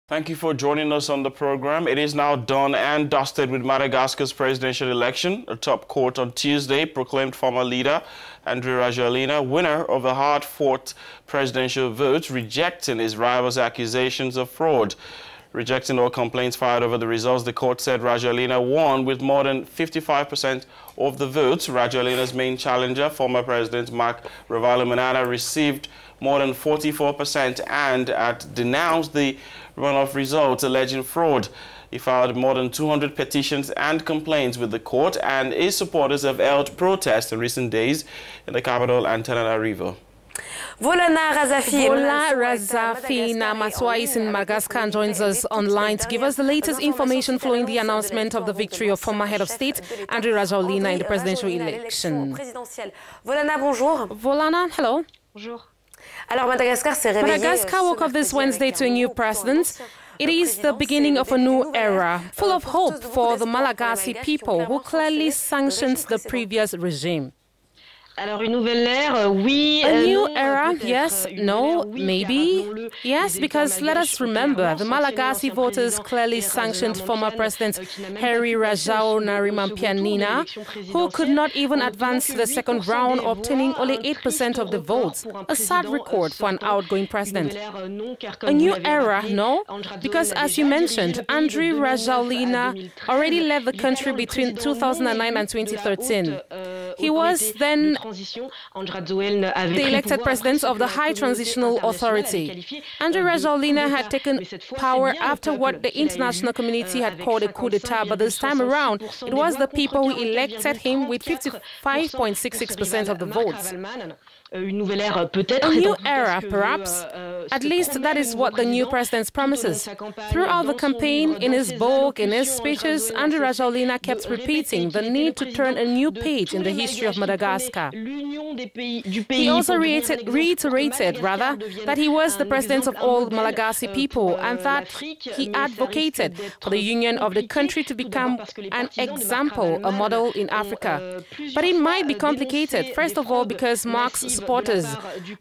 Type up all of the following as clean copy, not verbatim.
Thank you for joining us on the program. It is now done and dusted with Madagascar's presidential election. A top court on Tuesday proclaimed former leader Andry Rajoelina winner of a hard-fought presidential vote, rejecting his rival's accusations of fraud. Rejecting all complaints filed over the results, the court said Rajoelina won with more than 55% of the votes. Rajoelina's main challenger, former President Marc Ravalomanana, received more than 44% and had denounced the runoff results, alleging fraud. He filed more than 200 petitions and complaints with the court, and his supporters have held protests in recent days in the capital, Antananarivo. Vola Razafi Namaswa is in Madagascar and joins us online to give us the latest information following the announcement of the victory of former head of state Andry Rajoelina in the presidential election. Volana, bonjour. Volana, hello. Bonjour. Madagascar woke up this Wednesday to a new president. It is the beginning of a new era, full of hope for the Malagasy people who clearly sanctioned the previous regime. A new era, yes, no, maybe. Yes, because let us remember, the Malagasy voters clearly sanctioned former President Andry Rajoelina, who could not even advance to the second round, obtaining only 8% of the votes, a sad record for an outgoing president. A new era, no, because as you mentioned, Andry Rajoelina already led the country between 2009 and 2013. He was then the elected president of the High Transitional Authority. Andry Rajoelina had taken power after what the international community had called a coup d'etat, but this time around, it was the people who elected him with 55.66% of the votes. A new era, perhaps. At least that is what the new president promises. Throughout the campaign, in his book, in his speeches, Andry Rajoelina kept repeating the need to turn a new page in the history of Madagascar. He also reiterated that he was the president of all Malagasy people and that he advocated for the union of the country to become an example, a model in Africa. But it might be complicated, first of all, because Marc's supporters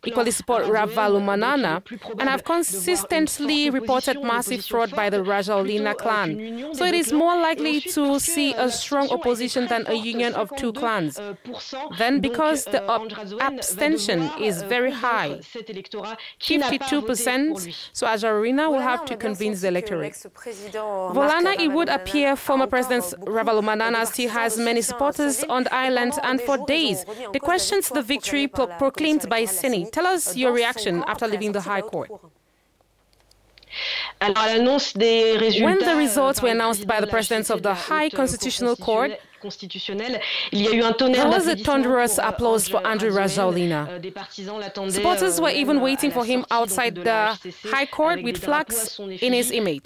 equally support Ravalomanana and have consistently reported massive fraud by the Rajoelina clan. So it is more likely to see a strong opposition than a union of two clans. Then, because the abstention is very high, 52%, so Rajoelina will have to convince the electorate. Volana, it would appear former President Ravalomanana still has many supporters on the island, and for days they questioned the victory proclaimed by Seni. Tell us your reaction after leaving the High Court. When the results were announced by the President of the High Constitutional Court, there was a thunderous applause for Andry Rajoelina. Supporters were even waiting for him outside the High Court with flags in his image.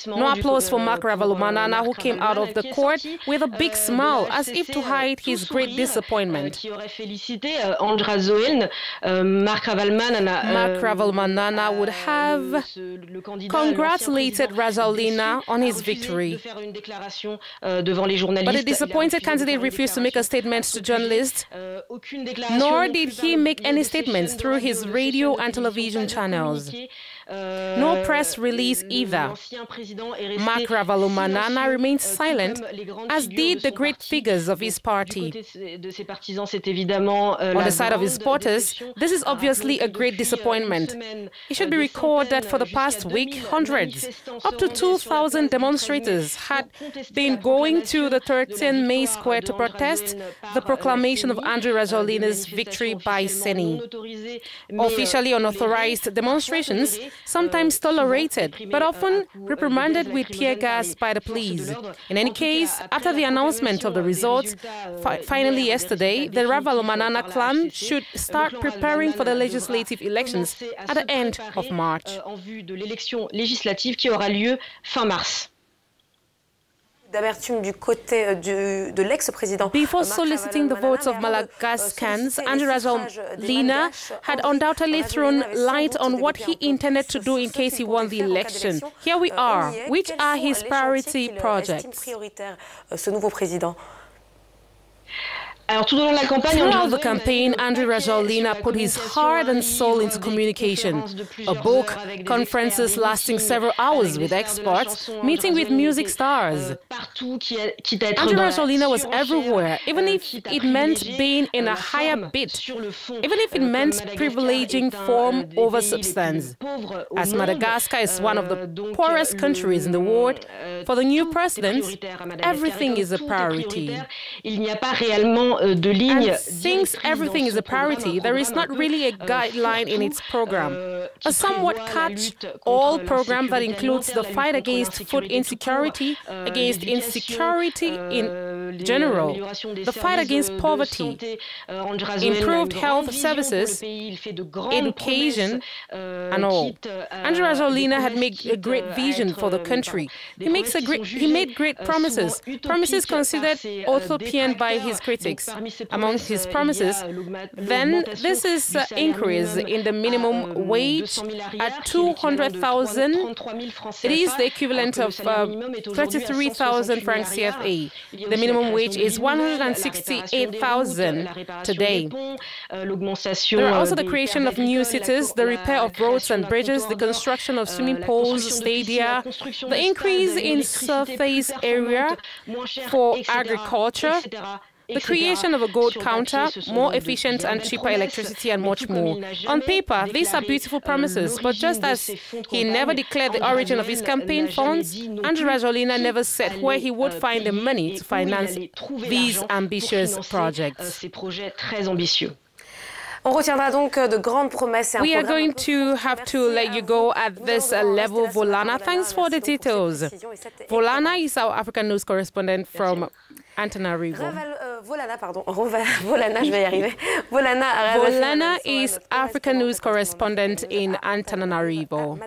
No applause for Marc Ravalomanana, who came out of the court with a big smile, as if to hide his great disappointment. Marc Ravalomanana would have congratulated Rajoelina on his victory. But the disappointed candidate refused to make a statement to journalists, nor did he make any statements through his radio and television channels. No press release either. Marc Ravalomanana remained silent, as did the great figures of his party. On the side of his supporters, this is obviously a great disappointment. It should be recorded that for the past week, hundreds, up to 2,000 demonstrators had been going to the 13 May Square to protest the proclamation of Andry Rajoelina's victory by Seni. Officially unauthorized demonstrations, sometimes tolerated, but often reprimanded with tear gas by the police. In any case, after the announcement of the results, finally yesterday, the Ravalomanana clan should start preparing for the legislative elections at the end of March. Before soliciting the votes of Madagascans, Andry Rajoelina had undoubtedly thrown light on what he intended to do in case he won the election. Here we are. Which are his priority projects? Throughout the campaign, Andry Rajoelina put his heart and soul into communication. A book, conferences lasting several hours with experts, meeting with music stars. Andry Rajoelina was everywhere, even if it meant being in a higher bid, even if it meant privileging form over substance. As Madagascar is one of the poorest countries in the world, for the new president, everything is a priority. And since everything is a priority, there is not really a guideline in its program. A somewhat catch-all program that includes the fight against food insecurity, against insecurity in general, the fight against poverty, improved health services, education, and all. Andry Rajoelina had made a great vision for the country. He made great promises, promises considered utopian by his critics. Among his promises, then this is increase in the minimum wage at 200,000. It is the equivalent of 33,000 francs CFA. The minimum wage is 168,000 today. There are also the creation of new cities, the repair of roads and bridges, the construction of swimming pools, stadia, the increase in surface area for agriculture, the creation of a gold counter, more efficient and cheaper electricity, and much more. On paper, these are beautiful promises, but just as he never declared the origin of his campaign funds, Andry Rajoelina never said where he would find the money to finance these ambitious projects. We are going to have to let you go at this level, Volana. Thanks for the details. Volana is our Africanews correspondent from Antananarivo. Volana is Africanews correspondent in Antananarivo.